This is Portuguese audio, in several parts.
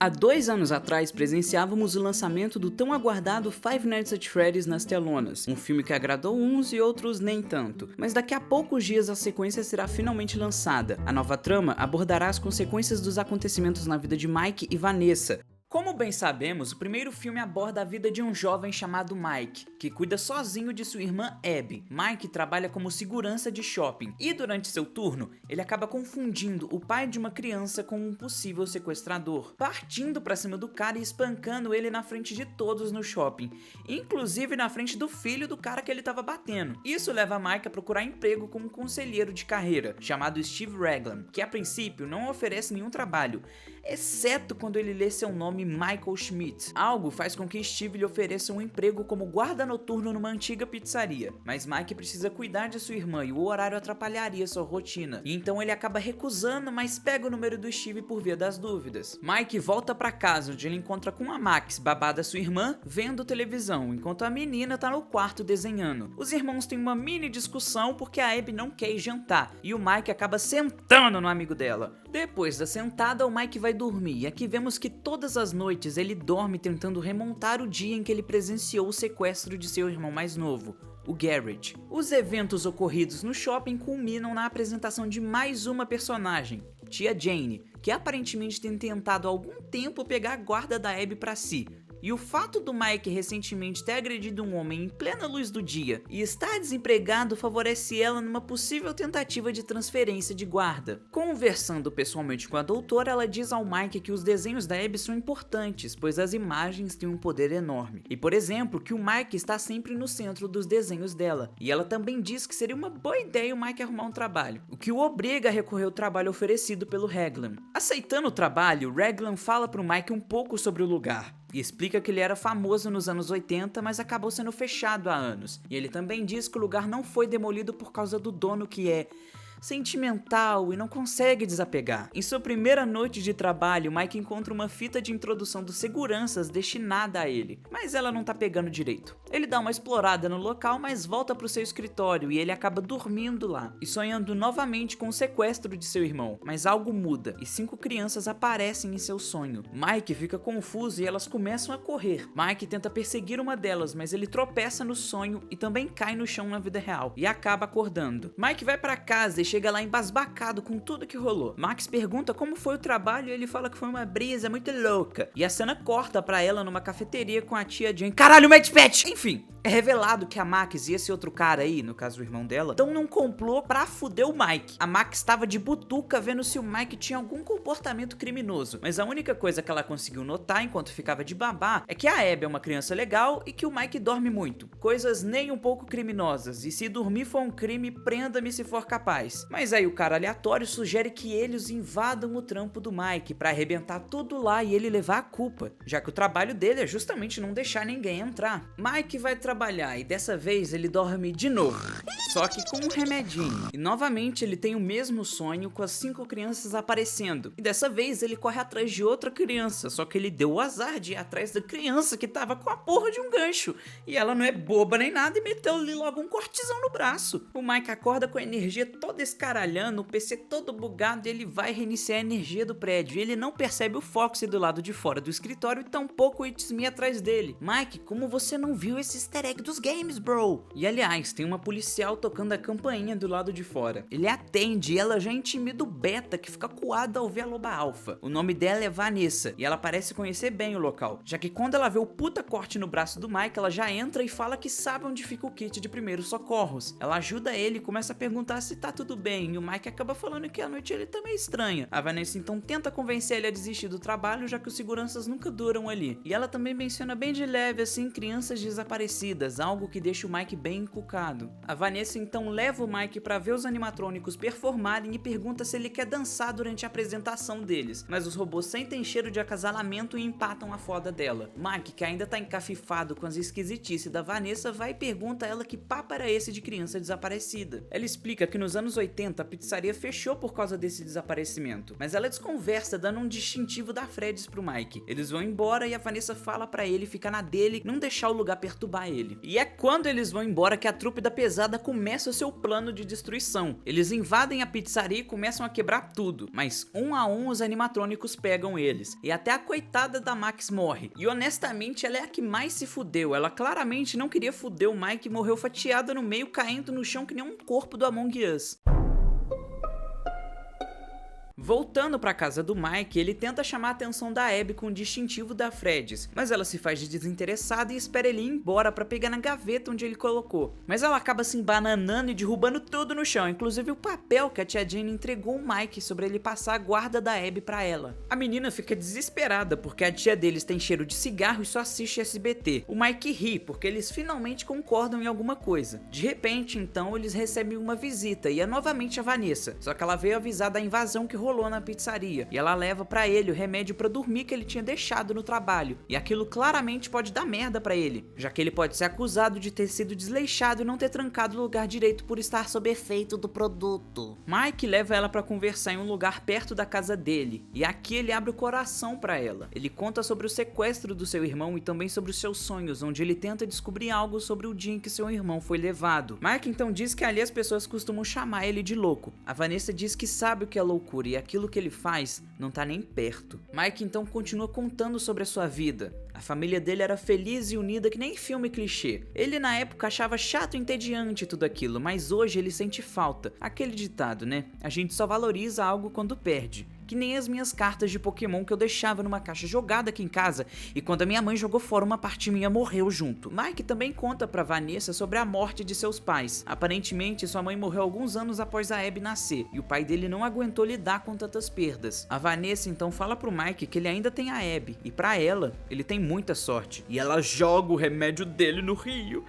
Há 2 anos atrás, presenciávamos o lançamento do tão aguardado Five Nights at Freddy's nas telonas, um filme que agradou uns e outros nem tanto, mas daqui a poucos dias a sequência será finalmente lançada. A nova trama abordará as consequências dos acontecimentos na vida de Mike e Vanessa. Como bem sabemos, o primeiro filme aborda a vida de um jovem chamado Mike, que cuida sozinho de sua irmã Abby. Mike trabalha como segurança de shopping e durante seu turno, ele acaba confundindo o pai de uma criança com um possível sequestrador, partindo pra cima do cara e espancando ele na frente de todos no shopping, inclusive na frente do filho do cara que ele tava batendo. Isso leva Mike a procurar emprego como um conselheiro de carreira, chamado Steve Raglan, que a princípio não oferece nenhum trabalho, exceto quando ele lê seu nome Michael Schmidt. Algo faz com que Steve lhe ofereça um emprego como guarda noturno numa antiga pizzaria, mas Mike precisa cuidar de sua irmã e o horário atrapalharia sua rotina, e então ele acaba recusando, mas pega o número do Steve por via das dúvidas. Mike volta pra casa, onde ele encontra com a Max, babá da sua irmã, vendo televisão, enquanto a menina tá no quarto desenhando. Os irmãos têm uma mini discussão porque a Abby não quer ir jantar, e o Mike acaba sentando no amigo dela. Depois da sentada, o Mike vai dormir, e aqui vemos que todas as noites ele dorme tentando remontar o dia em que ele presenciou o sequestro de seu irmão mais novo, o Garrett. Os eventos ocorridos no shopping culminam na apresentação de mais uma personagem, Tia Jane, que aparentemente tem tentado há algum tempo pegar a guarda da Abby pra si. E o fato do Mike recentemente ter agredido um homem em plena luz do dia e estar desempregado favorece ela numa possível tentativa de transferência de guarda. Conversando pessoalmente com a doutora, ela diz ao Mike que os desenhos da Abby são importantes, pois as imagens têm um poder enorme. E por exemplo, que o Mike está sempre no centro dos desenhos dela. E ela também diz que seria uma boa ideia o Mike arrumar um trabalho, o que o obriga a recorrer ao trabalho oferecido pelo Raglan. Aceitando o trabalho, Raglan fala pro Mike um pouco sobre o lugar e explica que ele era famoso nos anos 80, mas acabou sendo fechado há anos. E ele também diz que o lugar não foi demolido por causa do dono, que é sentimental e não consegue desapegar. Em sua primeira noite de trabalho, Mike encontra uma fita de introdução dos seguranças destinada a ele, mas ela não tá pegando direito. Ele dá uma explorada no local, mas volta pro seu escritório e ele acaba dormindo lá e sonhando novamente com o sequestro de seu irmão. Mas algo muda e 5 crianças aparecem em seu sonho. Mike fica confuso e elas começam a correr. Mike tenta perseguir uma delas, mas ele tropeça no sonho e também cai no chão na vida real e acaba acordando. Mike vai pra casa e chega lá embasbacado com tudo que rolou. Max pergunta como foi o trabalho e ele fala que foi uma brisa muito louca. E a cena corta pra ela numa cafeteria com a tia Jane. Caralho, Matt Pet! Enfim, é revelado que a Max e esse outro cara aí, no caso o irmão dela, estão num complô pra fuder o Mike. A Max tava de butuca vendo se o Mike tinha algum comportamento criminoso, mas a única coisa que ela conseguiu notar enquanto ficava de babá é que a Abby é uma criança legal e que o Mike dorme muito. Coisas nem um pouco criminosas, e se dormir for um crime, prenda-me se for capaz. Mas aí o cara aleatório sugere que eles invadam o trampo do Mike pra arrebentar tudo lá e ele levar a culpa, já que o trabalho dele é justamente não deixar ninguém entrar. Mike vai trabalhar e dessa vez ele dorme de novo, só que com um remedinho. E novamente ele tem o mesmo sonho com as 5 crianças aparecendo. E dessa vez ele corre atrás de outra criança, só que ele deu o azar de ir atrás da criança que tava com a porra de um gancho. E ela não é boba nem nada e meteu-lhe logo um cortezão no braço. O Mike acorda com a energia toda escaralhando, o PC todo bugado e ele vai reiniciar a energia do prédio. E ele não percebe o Foxy do lado de fora do escritório e tampouco o It's Me atrás dele. Mike, como você não viu esse easter egg dos games, bro? E aliás, tem uma policial tocando a campainha do lado de fora. Ele atende e ela já intimida o Beta, que fica coada ao ver a loba alfa. O nome dela é Vanessa e ela parece conhecer bem o local, já que quando ela vê o puta corte no braço do Mike, ela já entra e fala que sabe onde fica o kit de primeiros socorros. Ela ajuda ele e começa a perguntar se tá tudo bem, e o Mike acaba falando que a noite ele tá meio estranha. A Vanessa então tenta convencer ele a desistir do trabalho, já que os seguranças nunca duram ali. E ela também menciona bem de leve assim crianças desaparecidas, algo que deixa o Mike bem encucado. A Vanessa então leva o Mike pra ver os animatrônicos performarem e pergunta se ele quer dançar durante a apresentação deles, mas os robôs sentem cheiro de acasalamento e empatam a foda dela. Mike, que ainda tá encafifado com as esquisitices da Vanessa, vai e pergunta a ela que papo era esse de criança desaparecida. Ela explica que nos anos 80, a pizzaria fechou por causa desse desaparecimento, mas ela desconversa dando um distintivo da Freddy's pro Mike. Eles vão embora e a Vanessa fala pra ele ficar na dele, não deixar o lugar perturbar ele. E é quando eles vão embora que a trupe da pesada começa o seu plano de destruição. Eles invadem a pizzaria e começam a quebrar tudo, mas um a um os animatrônicos pegam eles. E até a coitada da Max morre. E honestamente ela é a que mais se fudeu. Ela claramente não queria fuder o Mike e morreu fatiada no meio, caindo no chão que nem um corpo do Among Us. Voltando pra casa do Mike, ele tenta chamar a atenção da Abby com o distintivo da Freddy's, mas ela se faz de desinteressada e espera ele ir embora pra pegar na gaveta onde ele colocou. Mas ela acaba se embananando e derrubando tudo no chão, inclusive o papel que a tia Jane entregou ao Mike sobre ele passar a guarda da Abby pra ela. A menina fica desesperada porque a tia deles tem cheiro de cigarro e só assiste SBT. O Mike ri porque eles finalmente concordam em alguma coisa. De repente, então, eles recebem uma visita e é novamente a Vanessa, só que ela veio avisar da invasão que rolou na pizzaria, e ela leva pra ele o remédio pra dormir que ele tinha deixado no trabalho, e aquilo claramente pode dar merda pra ele, já que ele pode ser acusado de ter sido desleixado e não ter trancado o lugar direito por estar sob efeito do produto. Mike leva ela pra conversar em um lugar perto da casa dele, e aqui ele abre o coração pra ela. Ele conta sobre o sequestro do seu irmão e também sobre os seus sonhos, onde ele tenta descobrir algo sobre o dia em que seu irmão foi levado. Mike então diz que ali as pessoas costumam chamar ele de louco. A Vanessa diz que sabe o que é loucura e aquilo que ele faz não tá nem perto. Mike então continua contando sobre a sua vida. A família dele era feliz e unida que nem filme clichê. Ele na época achava chato e entediante tudo aquilo, mas hoje ele sente falta. Aquele ditado, né? A gente só valoriza algo quando perde. Que nem as minhas cartas de Pokémon que eu deixava numa caixa jogada aqui em casa, e quando a minha mãe jogou fora, uma parte minha morreu junto. Mike também conta pra Vanessa sobre a morte de seus pais. Aparentemente, sua mãe morreu alguns anos após a Abby nascer, e o pai dele não aguentou lidar com tantas perdas. A Vanessa então fala pro Mike que ele ainda tem a Abby, e pra ela, ele tem muita sorte. E ela joga o remédio dele no rio.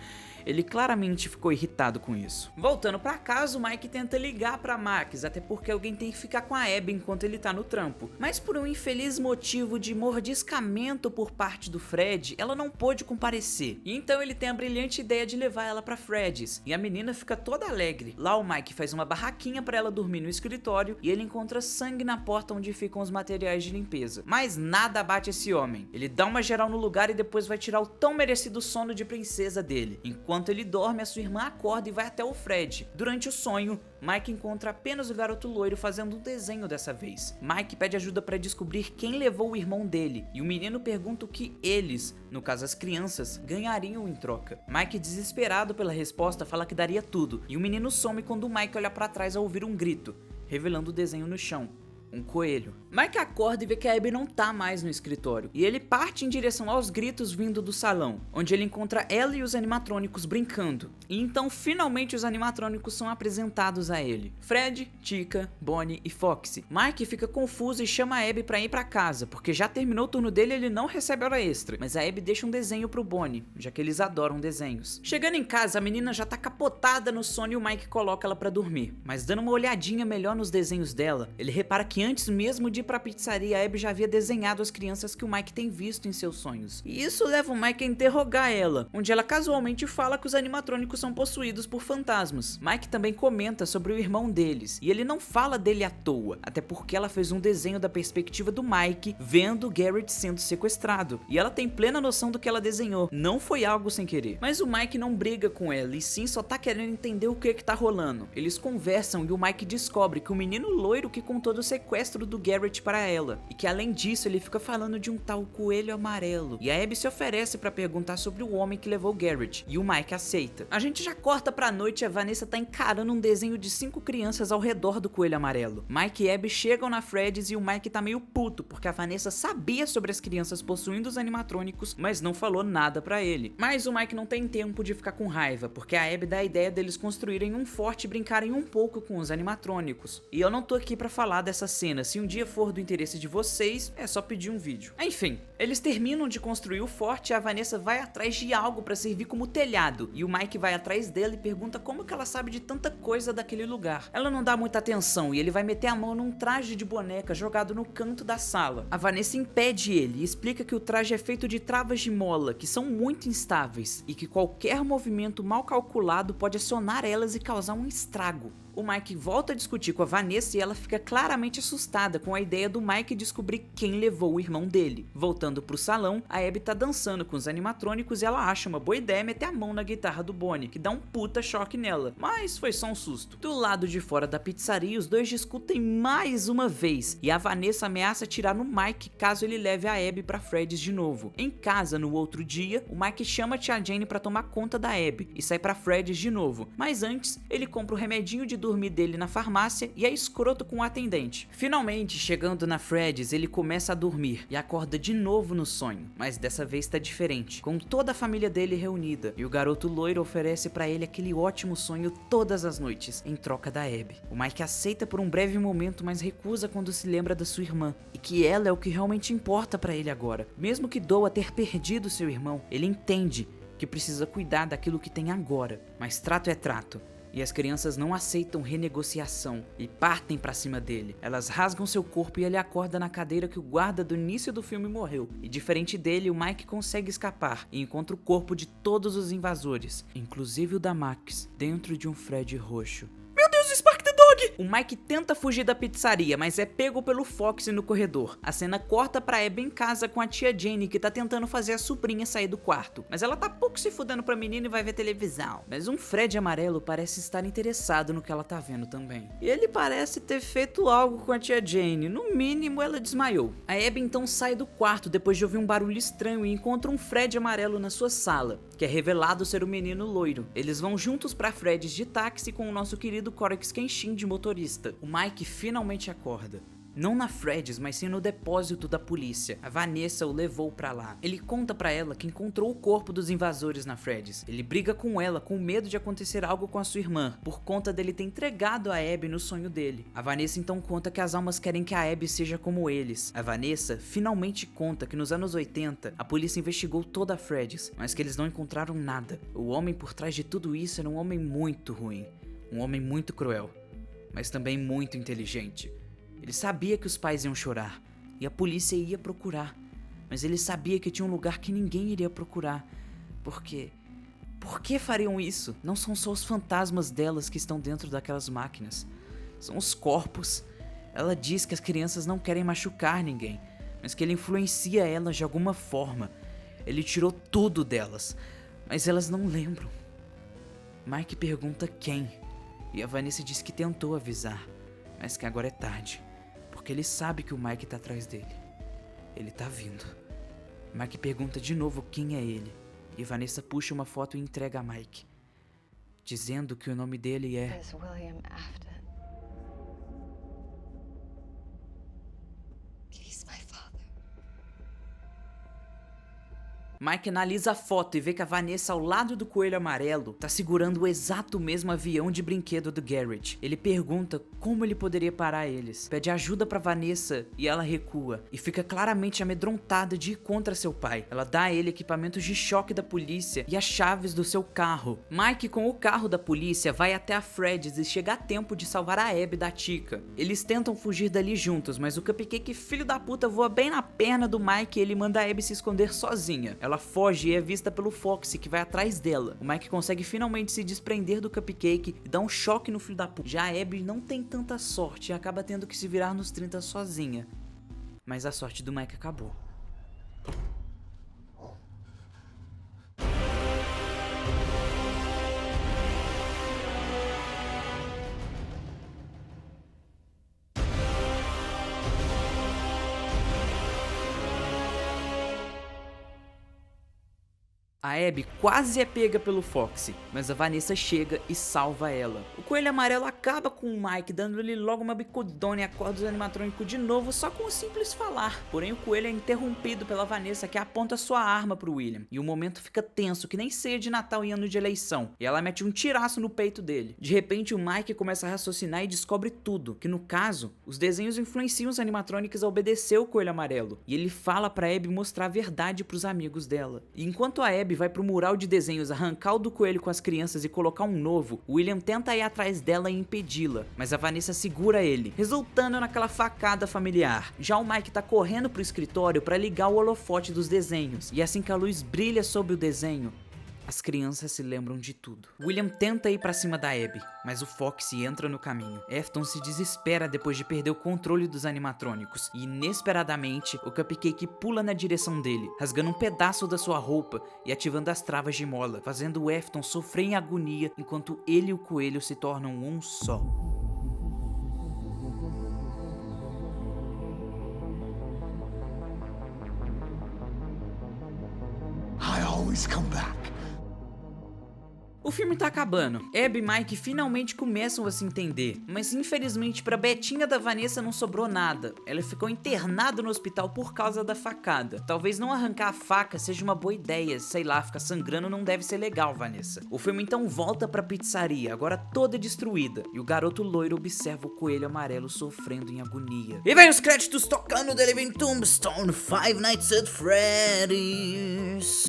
Ele claramente ficou irritado com isso. Voltando pra casa, o Mike tenta ligar pra Max, até porque alguém tem que ficar com a Abby enquanto ele tá no trampo. Mas por um infeliz motivo de mordiscamento por parte do Fred, ela não pôde comparecer. E então ele tem a brilhante ideia de levar ela pra Freddy's, e a menina fica toda alegre. Lá o Mike faz uma barraquinha pra ela dormir no escritório, e ele encontra sangue na porta onde ficam os materiais de limpeza. Mas nada abate esse homem. Ele dá uma geral no lugar e depois vai tirar o tão merecido sono de princesa dele. Enquanto ele dorme, a sua irmã acorda e vai até o Fred. Durante o sonho, Mike encontra apenas o garoto loiro fazendo um desenho dessa vez. Mike pede ajuda para descobrir quem levou o irmão dele, e o menino pergunta o que eles, no caso as crianças, ganhariam em troca. Mike, desesperado pela resposta, fala que daria tudo, e o menino some quando o Mike olha para trás ao ouvir um grito, revelando o desenho no chão. Um coelho. Mike acorda e vê que a Abby não tá mais no escritório, e ele parte em direção aos gritos vindo do salão, onde ele encontra ela e os animatrônicos brincando. E então finalmente os animatrônicos são apresentados a ele: Fred, Chica, Bonnie e Foxy. Mike fica confuso e chama a Abby pra ir pra casa, porque já terminou o turno dele e ele não recebe hora extra, mas a Abby deixa um desenho pro Bonnie, já que eles adoram desenhos. Chegando em casa, a menina já tá capotada no sono e o Mike coloca ela pra dormir, mas dando uma olhadinha melhor nos desenhos dela, ele repara que antes mesmo de ir pra pizzaria, a Abby já havia desenhado as crianças que o Mike tem visto em seus sonhos. E isso leva o Mike a interrogar ela, onde ela casualmente fala que os animatrônicos são possuídos por fantasmas. Mike também comenta sobre o irmão deles, e ele não fala dele à toa, até porque ela fez um desenho da perspectiva do Mike vendo Garrett sendo sequestrado, e ela tem plena noção do que ela desenhou, não foi algo sem querer. Mas o Mike não briga com ela, e sim só tá querendo entender o que tá rolando. Eles conversam e o Mike descobre que o menino loiro que contou do sequestro do Garrett para ela, e que além disso ele fica falando de um tal coelho amarelo, e a Abby se oferece para perguntar sobre o homem que levou Garrett, e o Mike aceita. A gente já corta pra noite e a Vanessa tá encarando um desenho de 5 crianças ao redor do coelho amarelo. Mike e Abby chegam na Freddy's e o Mike tá meio puto, porque a Vanessa sabia sobre as crianças possuindo os animatrônicos, mas não falou nada pra ele. Mas o Mike não tem tempo de ficar com raiva, porque a Abby dá a ideia deles construírem um forte e brincarem um pouco com os animatrônicos. E eu não tô aqui pra falar dessa cena, se um dia for do interesse de vocês, é só pedir um vídeo. Enfim, eles terminam de construir o forte e a Vanessa vai atrás de algo pra servir como telhado, e o Mike vai atrás dela e pergunta como que ela sabe de tanta coisa daquele lugar. Ela não dá muita atenção e ele vai meter a mão num traje de boneca jogado no canto da sala. A Vanessa impede ele e explica que o traje é feito de travas de mola, que são muito instáveis, e que qualquer movimento mal calculado pode acionar elas e causar um estrago. O Mike volta a discutir com a Vanessa e ela fica claramente assustada com a ideia do Mike descobrir quem levou o irmão dele. Voltando pro salão, a Abby tá dançando com os animatrônicos e ela acha uma boa ideia meter a mão na guitarra do Bonnie, que dá um puta choque nela, mas foi só um susto. Do lado de fora da pizzaria, os dois discutem mais uma vez e a Vanessa ameaça atirar no Mike caso ele leve a Abby pra Freddy's de novo. Em casa, no outro dia, o Mike chama a tia Jane pra tomar conta da Abby e sai pra Freddy's de novo, mas antes ele compra o remedinho de dormir dele na farmácia e é escroto com o atendente. Finalmente, chegando na Freddy's, ele começa a dormir e acorda de novo no sonho, mas dessa vez tá diferente, com toda a família dele reunida, e o garoto loiro oferece pra ele aquele ótimo sonho todas as noites, em troca da Abby. O Mike aceita por um breve momento, mas recusa quando se lembra da sua irmã, e que ela é o que realmente importa pra ele agora. Mesmo que doa ter perdido seu irmão, ele entende que precisa cuidar daquilo que tem agora, mas trato é trato. E as crianças não aceitam renegociação e partem pra cima dele. Elas rasgam seu corpo e ele acorda na cadeira que o guarda do início do filme morreu. E diferente dele, o Mike consegue escapar e encontra o corpo de todos os invasores, inclusive o da Max, dentro de um Freddy roxo. Meu Deus, Spark the Dog! O Mike tenta fugir da pizzaria, mas é pego pelo Foxy no corredor. A cena corta pra Abby em casa com a tia Jane, que tá tentando fazer a sobrinha sair do quarto. Mas ela tá pouco se fudendo pra menina e vai ver televisão. Mas um Fred amarelo parece estar interessado no que ela tá vendo também. E ele parece ter feito algo com a tia Jane. No mínimo, ela desmaiou. A Abby então sai do quarto depois de ouvir um barulho estranho e encontra um Fred amarelo na sua sala, que é revelado ser o menino loiro. Eles vão juntos pra Freddy's de táxi com o nosso querido Corex Kenshin de motorista. O Mike finalmente acorda. Não na Freddy's, mas sim no depósito da polícia. A Vanessa o levou pra lá. Ele conta pra ela que encontrou o corpo dos invasores na Freddy's. Ele briga com ela com medo de acontecer algo com a sua irmã, por conta dele ter entregado a Abby no sonho dele. A Vanessa então conta que as almas querem que a Abby seja como eles. A Vanessa finalmente conta que nos anos 80, a polícia investigou toda a Freddy's, mas que eles não encontraram nada. O homem por trás de tudo isso era um homem muito ruim. Um homem muito cruel, mas também muito inteligente. Ele sabia que os pais iam chorar e a polícia ia procurar, mas ele sabia que tinha um lugar que ninguém iria procurar. Por quê? Por que fariam isso? Não são só os fantasmas delas que estão dentro daquelas máquinas. São os corpos. Ela diz que as crianças não querem machucar ninguém, mas que ele influencia elas de alguma forma. Ele tirou tudo delas, mas elas não lembram. Mike pergunta quem, e a Vanessa diz que tentou avisar, mas que agora é tarde, porque ele sabe que o Mike tá atrás dele. Ele tá vindo. Mike pergunta de novo quem é ele, e Vanessa puxa uma foto e entrega a Mike, dizendo que o nome dele é William Afton. He's my father. Mike analisa a foto e vê que a Vanessa ao lado do coelho amarelo tá segurando o exato mesmo avião de brinquedo do Garrett. Ele pergunta como ele poderia parar eles, pede ajuda pra Vanessa e ela recua, e fica claramente amedrontada de ir contra seu pai. Ela dá a ele equipamentos de choque da polícia e as chaves do seu carro. Mike, com o carro da polícia, vai até a Freddy's e chega a tempo de salvar a Abby da Tika. Eles tentam fugir dali juntos, mas o Cupcake, filho da puta, voa bem na perna do Mike e ele manda a Abby se esconder sozinha. Ela foge e é vista pelo Foxy, que vai atrás dela. O Mike consegue finalmente se desprender do Cupcake e dá um choque no filho da puta. Já a Abby não tem tanta sorte e acaba tendo que se virar nos 30 sozinha. Mas a sorte do Mike acabou. A Abby quase é pega pelo Foxy, mas a Vanessa chega e salva ela. O coelho amarelo acaba com o Mike, dando-lhe logo uma bicudona e acorda os animatrônicos de novo só com um simples falar. Porém o coelho é interrompido pela Vanessa, que aponta sua arma pro William. E o momento fica tenso, que nem ceia de Natal e ano de eleição. E ela mete um tiraço no peito dele. De repente o Mike começa a raciocinar e descobre tudo. Que no caso, os desenhos influenciam os animatrônicos a obedecer o coelho amarelo. E ele fala pra Abby mostrar a verdade pros amigos dela. E enquanto a Abby vai pro mural de desenhos arrancar o do coelho com as crianças e colocar um novo, o William tenta ir atrás dela e impedi-la, mas a Vanessa segura ele, resultando naquela facada familiar. Já o Mike tá correndo pro escritório para ligar o holofote dos desenhos, e assim que a luz brilha sobre o desenho, as crianças se lembram de tudo. William tenta ir pra cima da Abby, mas o Foxy entra no caminho. Afton se desespera depois de perder o controle dos animatrônicos e, inesperadamente, o Cupcake pula na direção dele, rasgando um pedaço da sua roupa e ativando as travas de mola, fazendo o Afton sofrer em agonia enquanto ele e o coelho se tornam um só. I always come back. O filme tá acabando. Abby e Mike finalmente começam a se entender, mas infelizmente pra Betinha da Vanessa não sobrou nada. Ela ficou internada no hospital por causa da facada. Talvez não arrancar a faca seja uma boa ideia, sei lá, ficar sangrando não deve ser legal, Vanessa. O filme então volta pra pizzaria, agora toda destruída, e o garoto loiro observa o coelho amarelo sofrendo em agonia. E vem os créditos tocando The Living Tombstone, Five Nights at Freddy's.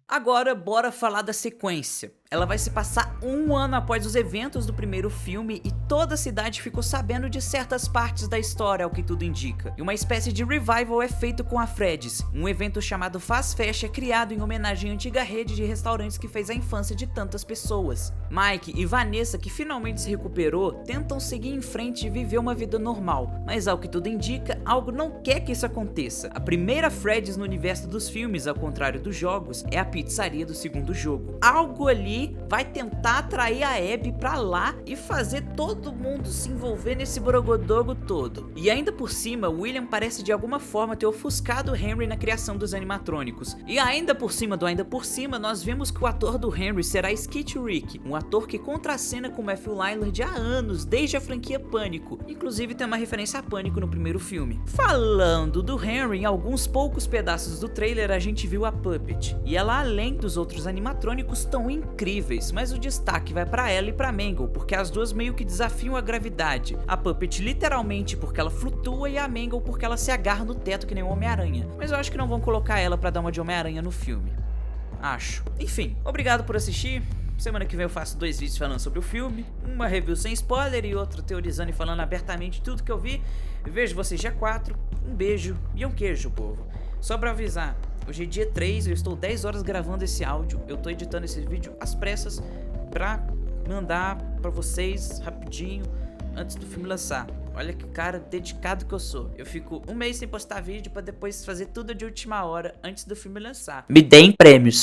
Agora, bora falar da sequência. Ela vai se passar um ano após os eventos do primeiro filme e toda a cidade ficou sabendo de certas partes da história, ao que tudo indica. E uma espécie de revival é feito com a Freddy's. Um evento chamado Faz Fest é criado em homenagem à antiga rede de restaurantes que fez a infância de tantas pessoas. Mike e Vanessa, que finalmente se recuperou, tentam seguir em frente e viver uma vida normal. Mas ao que tudo indica, algo não quer que isso aconteça. A primeira Freddy's no universo dos filmes, ao contrário dos jogos, é a pizzaria do segundo jogo. Algo ali vai tentar atrair a Abby pra lá e fazer todo mundo se envolver nesse borogodogo todo. E ainda por cima, William parece de alguma forma ter ofuscado Henry na criação dos animatrônicos. E ainda por cima, nós vemos que o ator do Henry será Skid Rick, um ator que contracena com Matthew Lillard há anos, desde a franquia Pânico. Inclusive tem uma referência a Pânico no primeiro filme. Falando do Henry, em alguns poucos pedaços do trailer a gente viu a Puppet. E ela, além dos outros animatrônicos, tão incríveis, mas o destaque vai pra ela e pra Mangle, porque as duas meio que desafiam a gravidade. A Puppet literalmente porque ela flutua e a Mangle porque ela se agarra no teto que nem o Homem-Aranha. Mas eu acho que não vão colocar ela pra dar uma de Homem-Aranha no filme. Acho. Enfim, obrigado por assistir. Semana que vem eu faço 2 vídeos falando sobre o filme, uma review sem spoiler e outra teorizando e falando abertamente tudo que eu vi. Vejo vocês dia 4, um beijo e um queijo, povo. Só pra avisar, hoje é dia 3, eu estou 10 horas gravando esse áudio, eu tô editando esse vídeo às pressas pra mandar pra vocês rapidinho antes do filme lançar. Olha que cara dedicado que eu sou. Eu fico um mês sem postar vídeo pra depois fazer tudo de última hora antes do filme lançar. Me deem prêmios.